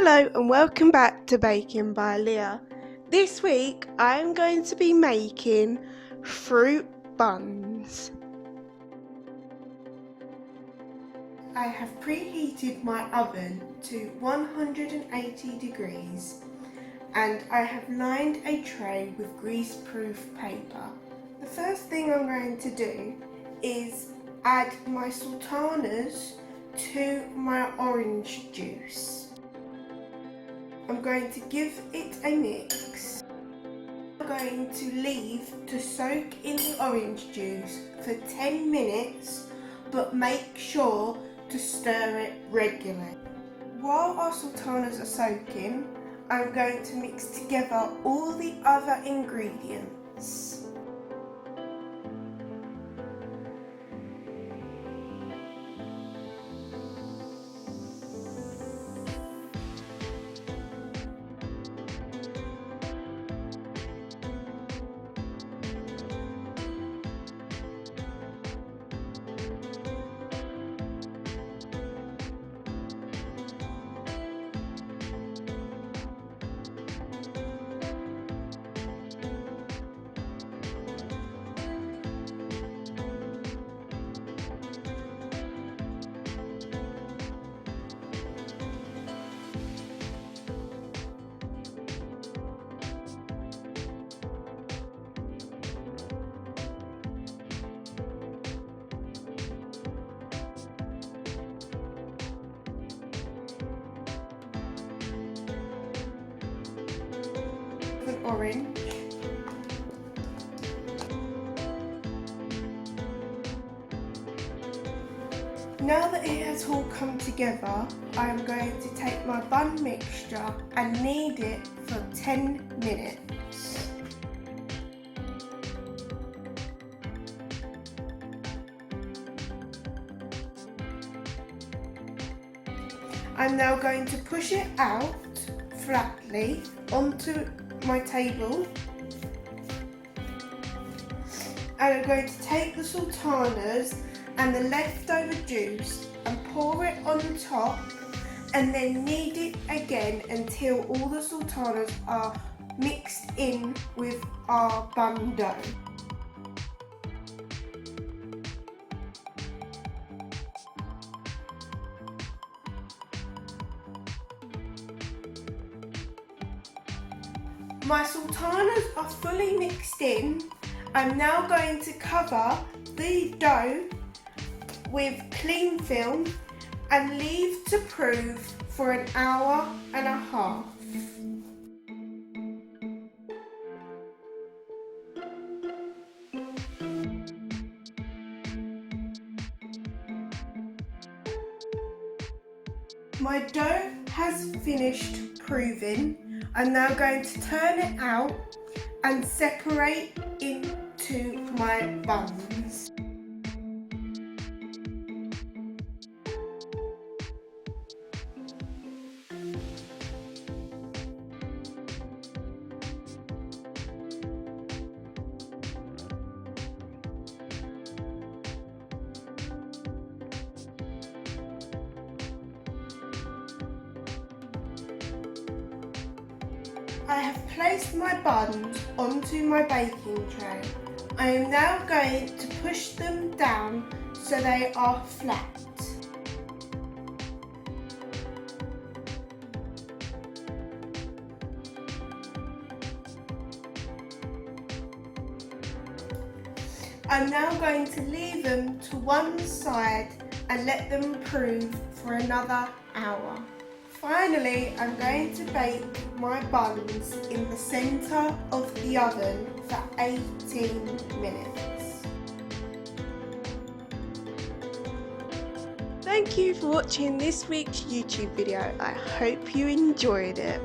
Hello and welcome back to Baking by Leah. This week I'm going to be making fruit buns. I have preheated my oven to 180 degrees and I have lined a tray with grease-proof paper. The first thing I'm going to do is add my sultanas to my orange juice. I'm going to give it a mix. I'm going to leave to soak in the orange juice for 10 minutes, but make sure to stir it regularly. While our sultanas are soaking, I'm going to mix together all the other ingredients. Orange. Now that it has all come together, I am going to take my bun mixture and knead it for 10 minutes. I'm now going to push it out flatly onto my table, and I'm going to take the sultanas and the leftover juice and pour it on top and then knead it again until all the sultanas are mixed in with our bun dough. My sultanas are fully mixed in. I'm now going to cover the dough with cling film and leave to prove for an hour and a half. My dough has finished proving. I'm now going to turn it out and separate into my buns. I have placed my buns onto my baking tray. I am now going to push them down so they are flat. I'm now going to leave them to one side and let them prove for another hour. Finally, I'm going to bake my buns in the centre of the oven for 18 minutes. Thank you for watching this week's YouTube video. I hope you enjoyed it.